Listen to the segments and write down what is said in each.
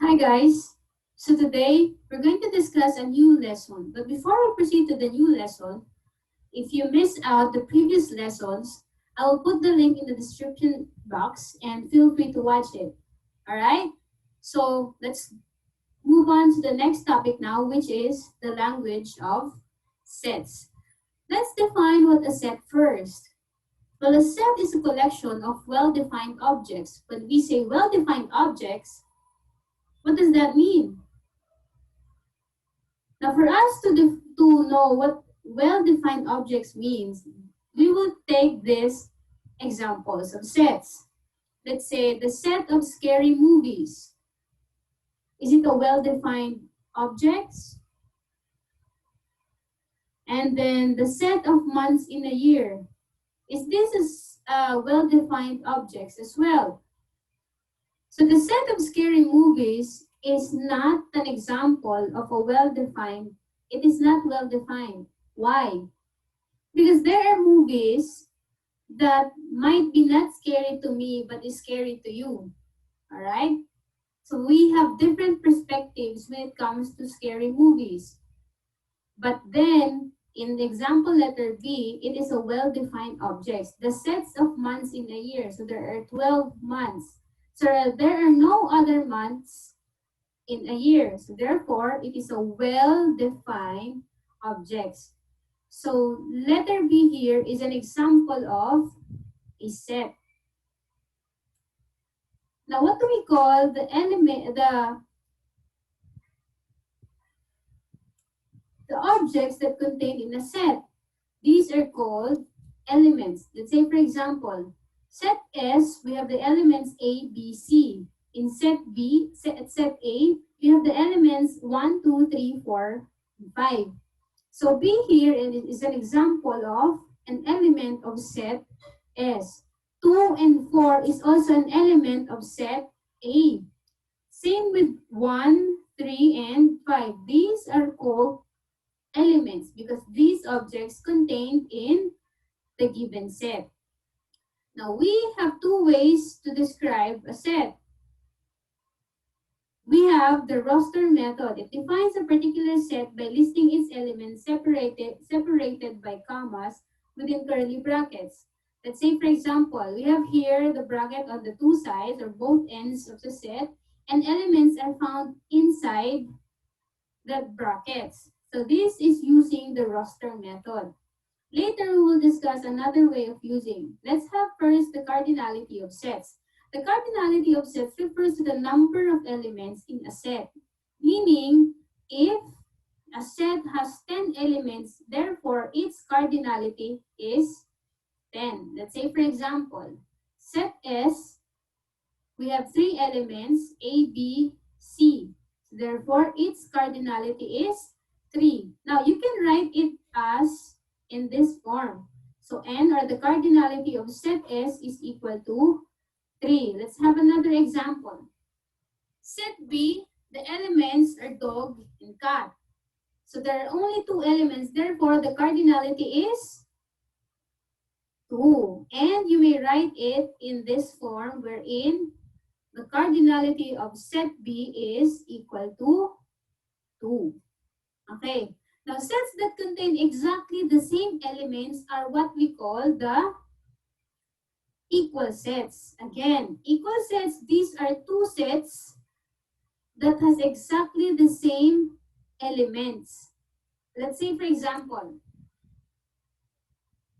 Hi guys! So today, we're going to discuss a new lesson. But before we proceed to the new lesson, if you missed out the previous lessons, I will put the link in the description box and feel free to watch it. Alright? So let's move on to the next topic now, which is the language of sets. Let's define what a set first. Well, a set is a collection of well-defined objects. When we say well-defined objects, what does that mean? Now, for us to know what well-defined objects means, we will take these examples of sets. Let's say the set of scary movies. Is it a well-defined objects? And then the set of months in a year. Is this well-defined objects as well? So the set of scary movies is not an example of a well-defined. It is not well-defined. Why? Because there are movies that might be not scary to me but is scary to you. Alright? So we have different perspectives when it comes to scary movies. But then, in the example letter B, it is a well-defined object. The sets of months in a year. So there are 12 months. So there are no other months in a year. So therefore, it is a well-defined object. So letter B here is an example of a set. Now, what do we call the element, the objects that contain in a set? These are called elements. Let's say, for example, set S, we have the elements A, B, C. In set B, set A, we have the elements 1, 2, 3, 4, and 5. So B here is an example of an element of set S. 2 and 4 is also an element of set A. Same with 1, 3, and 5. These are called elements because these objects contained in the given set. Now, we have two ways to describe a set. We have the roster method. It defines a particular set by listing its elements separated by commas within curly brackets. Let's say, for example, we have here the bracket on the two sides or both ends of the set, and elements are found inside the brackets. So this is using the roster method. Later, we will discuss another way of using. Let's have first the cardinality of sets. The cardinality of sets refers to the number of elements in a set. Meaning, if a set has 10 elements, therefore its cardinality is 10. Let's say, for example, set S, we have 3 elements, A, B, C. Therefore, its cardinality is 3. Now, you can write it as in this form. So, N, or the cardinality of set S, is equal to 3. Let's have another example. Set B, the elements are dog and cat. So, there are only 2 elements. Therefore, the cardinality is 2. And you may write it in this form wherein the cardinality of set B is equal to 2. Okay. Now, sets that contain exactly the same elements are what we call the equal sets. Again, equal sets, these are two sets that has exactly the same elements. Let's say, for example,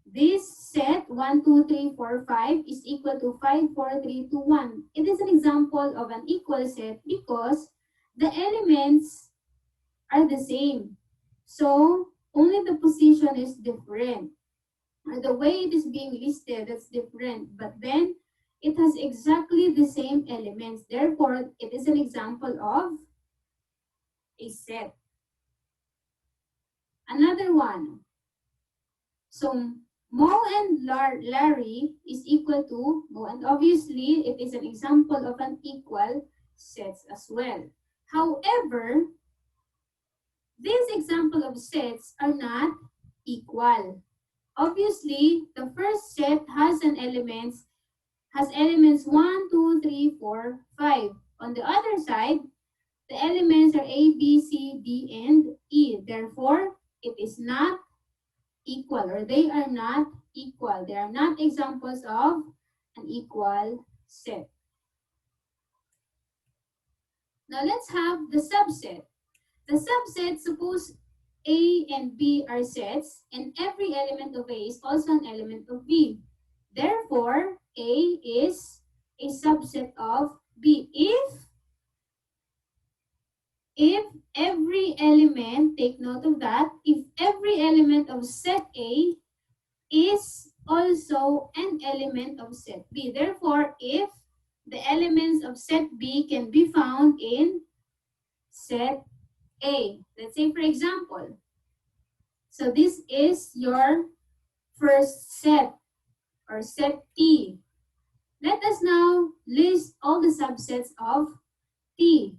this set 1, 2, 3, 4, 5 is equal to 5, 4, 3, 2, 1. It is an example of an equal set because the elements are the same. So, only the position is different. Or the way it is being listed, that's different. But then, it has exactly the same elements. Therefore, it is an example of a set. Another one. So, Mo and Larry is equal to Mo, and obviously, it is an example of an equal sets as well. However, these example of sets are not equal. Obviously, the first set has elements has elements 1, 2, 3, 4, 5. On the other side, the elements are A, B, C, D, and E. Therefore, it is not equal, or they are not equal. They are not examples of an equal set. Now let's have the subset. The subset, suppose A and B are sets, and every element of A is also an element of B. Therefore, A is a subset of B. If every element, take note of that, if every element of set A is also an element of set B. Therefore, if the elements of set B can be found in set A. Let's say, for example, so this is your first set, or set T. Let us now list all the subsets of T.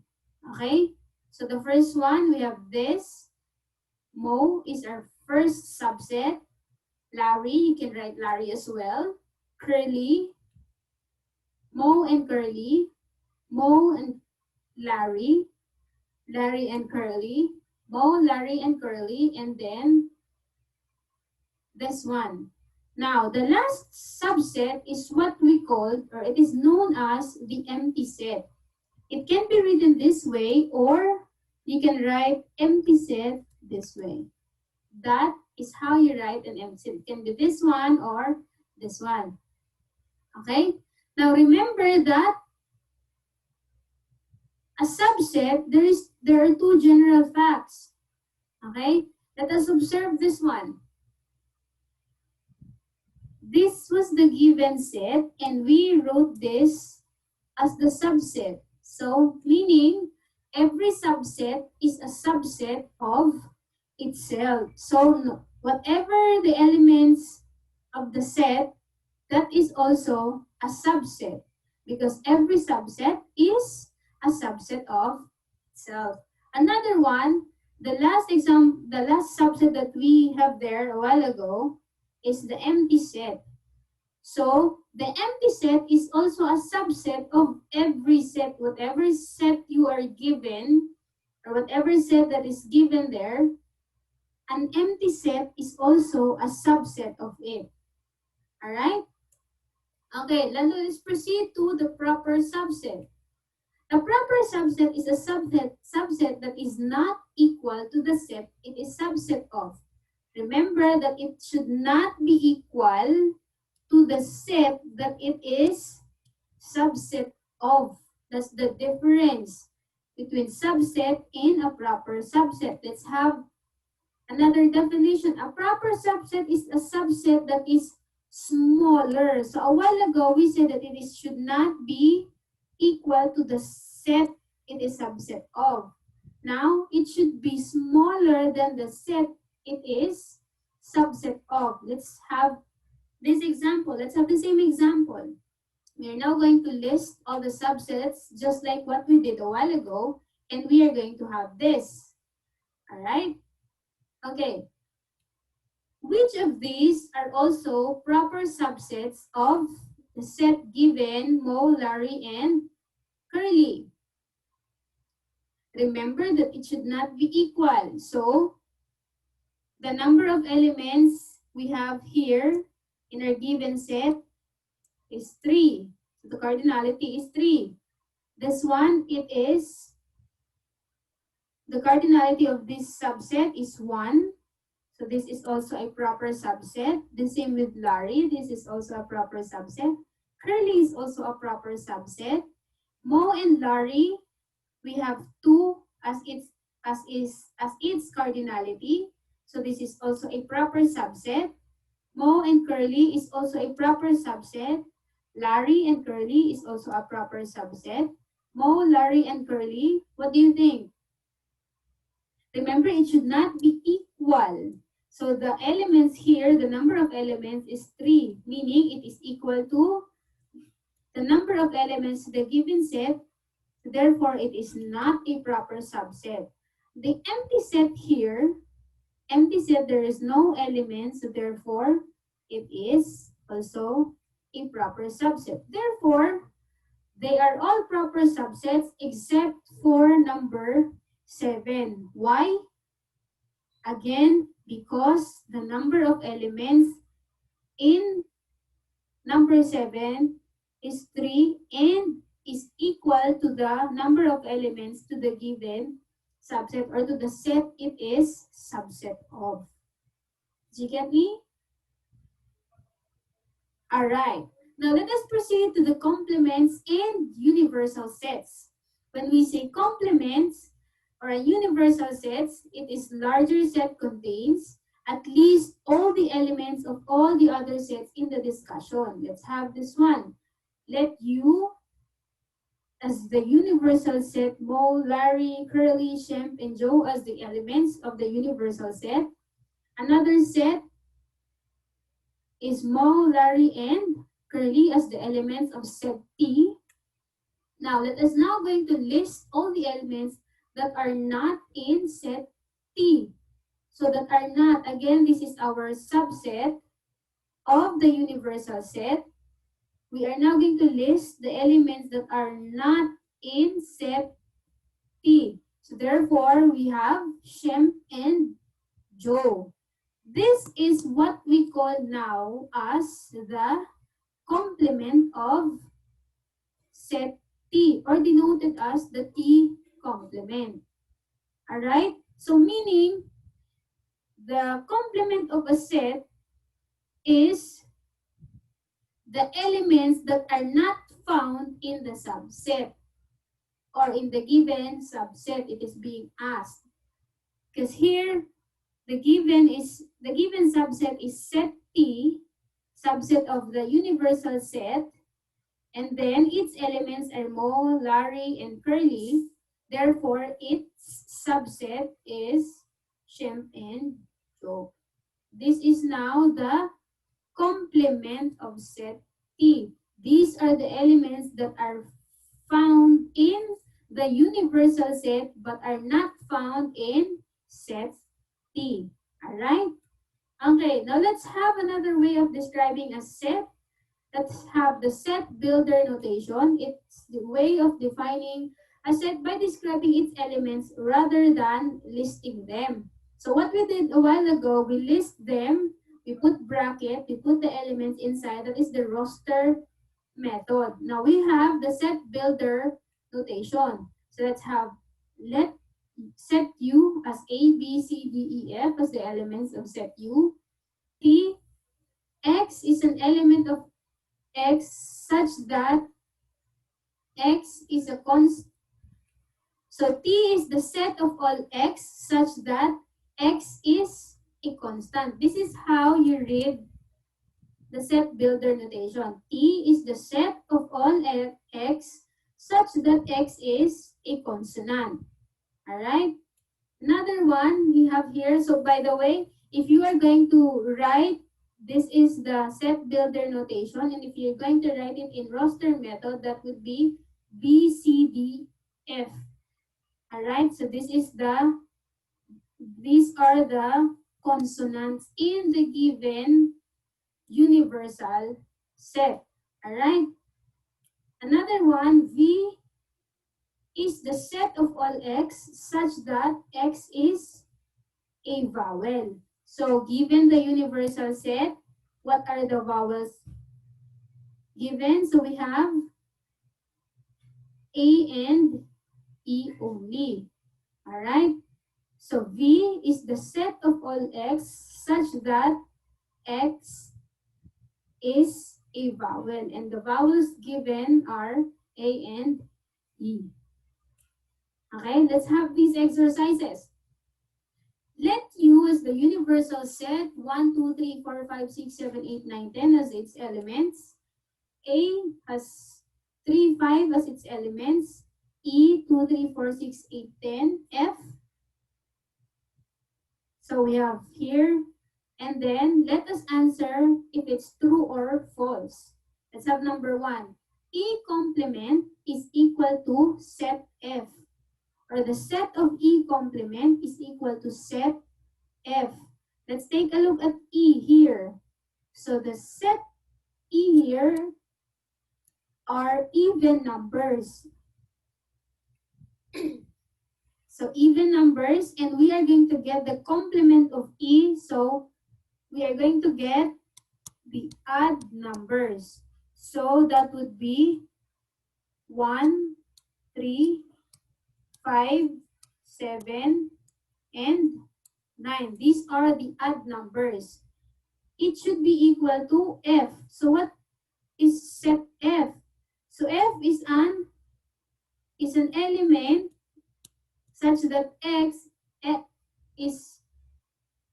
Okay? So the first one, we have this. Mo is our first subset. Larry, you can write Larry as well. Curly, Mo and Curly, Mo and Larry, Larry and Curly, Mo, Larry and Curly, and then this one. Now, the last subset is what we call, or it is known as the empty set. It can be written this way, or you can write empty set this way. That is how you write an empty set. It can be this one or this one. Okay? Now, remember that a subset, there are two general facts. Okay? Let us observe this one. This was the given set, and we wrote this as the subset. So, meaning, every subset is a subset of itself. So, whatever the elements of the set, that is also a subset. Because every subset is a subset of itself. Another one, the last subset that we have there a while ago is the empty set. So, the empty set is also a subset of every set. Whatever set you are given, or whatever set that is given there, an empty set is also a subset of it. Alright? Okay, let's proceed to the proper subset. A proper subset is a subset that is not equal to the set it is subset of. Remember that it should not be equal to the set that it is subset of. That's the difference between subset and a proper subset. Let's have another definition. A proper subset is a subset that is smaller. So a while ago, we said that it should not be equal to the set it is subset of. Now, it should be smaller than the set it is subset of. Let's have this example. Let's have the same example. We are now going to list all the subsets just like what we did a while ago, and we are going to have this. All right? Okay. Which of these are also proper subsets of the set given Mo, Larry, and Curly? Remember that it should not be equal. So, the number of elements we have here in our given set is 3. So, the cardinality is 3. This one, the cardinality of this subset is 1. So, this is also a proper subset. The same with Larry. This is also a proper subset. Curly is also a proper subset. Mo and Larry, we have 2 as its cardinality. So this is also a proper subset. Mo and Curly is also a proper subset. Larry and Curly is also a proper subset. Mo, Larry, and Curly, what do you think? Remember, it should not be equal. So the elements here, the number of elements is 3, meaning it is equal to the number of elements to the given set. Therefore, it is not a proper subset. The empty set here, empty set, there is no elements, so therefore, it is also a proper subset. Therefore, they are all proper subsets except for number 7. Why? Again, because the number of elements in number 7 is 3 and is equal to the number of elements to the given subset or to the set it is subset of. Did you get me? Alright. Now let us proceed to the complements and universal sets. When we say complements or a universal sets, it is larger set contains at least all the elements of all the other sets in the discussion. Let's have this one. Let U as the universal set, Mo, Larry, Curly, Shemp, and Joe as the elements of the universal set. Another set is Mo, Larry, and Curly as the elements of set T. Now, let us now going to list all the elements that are not in set T. So that are not, again, this is our subset of the universal set. We are now going to list the elements that are not in set T. So therefore, we have Shem and Joe. This is what we call now as the complement of set T or denoted as the T complement. Alright? So meaning, the complement of a set is the elements that are not found in the subset or in the given subset it is being asked. Because here, the given subset is set T, subset of the universal set, and then its elements are Mo, Larry, and Curly. Therefore, its subset is Shem and Joe. This is now the complement of set T. These are the elements that are found in the universal set but are not found in set T. Alright? Okay, now let's have another way of describing a set. Let's have the set builder notation. It's the way of defining a set by describing its elements rather than listing them. So what we did a while ago, we list them, we put bracket, we put the elements inside. That is the roster method. Now we have the set builder notation. So let's have let set U as A, B, C, D, E, F as the elements of set U. T, X is an element of X such that X is a constant. So T is the set of all X such that X is a constant. This is how you read the set builder notation. T is the set of all X such that X is a consonant. Alright? Another one we have here. So by the way, if you are going to write, this is the set builder notation. And if you're going to write it in roster method, that would be B, C, D, F. Alright, so these are the consonants in the given universal set. Alright? Another one, V is the set of all X such that X is a vowel. So given the universal set, what are the vowels given? So we have A and E only. Alright? So V is the set of all X such that X is a vowel. And the vowels given are A and E. Okay, let's have these exercises. Let U as the universal set 1, 2, 3, 4, 5, 6, 7, 8, 9, 10 as its elements. A has 3, 5 as its elements. E 2, 3, 4, 6, 8, 10. F. So we have here. And then let us answer if it's true or false. Let's have number 1. E complement is equal to set F. Or the set of E complement is equal to set F. Let's take a look at E here. So the set E here are even numbers. So even numbers, and we are going to get the complement of E, so we are going to get the odd numbers. So that would be 1, 3, 5, 7, and 9. These are the odd numbers. It should be equal to F. So what is set F? So F is an element such that is,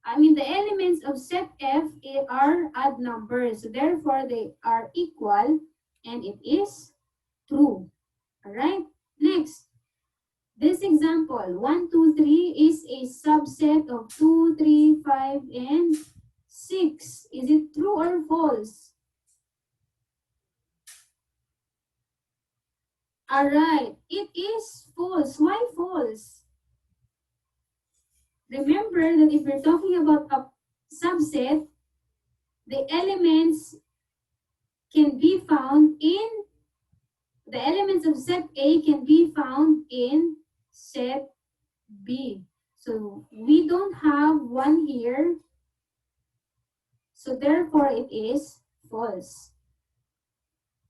the elements of set F are odd numbers. So therefore, they are equal and it is true. Alright? Next, this example, 1, 2, 3 is a subset of 2, 3, 5, and 6. Is it true or false? Alright, it is false. Why false? Remember that if we're talking about a subset, the elements can be found in, the elements of set A can be found in set B. So we don't have one here. So therefore it is false.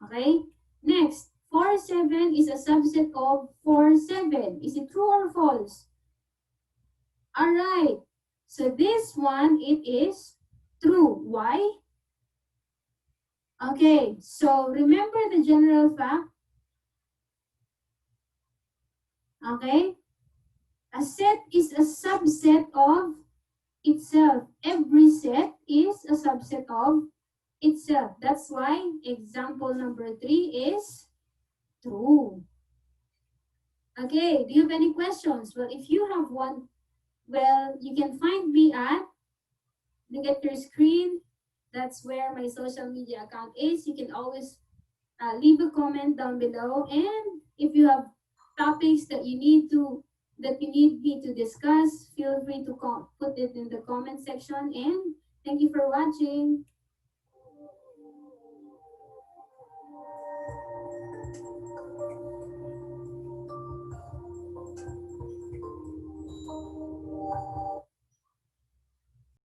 Okay? Next, 4, 7 is a subset of 4, 7. Is it true or false? Alright. So this one, it is true. Why? Okay, so remember the general fact. Okay? A set is a subset of itself. Every set is a subset of itself. That's why example number 3 is true. Okay, do you have any questions? Well, if you have one, well, you can find me at, look at your screen. That's where my social media account is. You can always leave a comment down below. And if you have topics that you need me to discuss, feel free to put it in the comment section. And thank you for watching.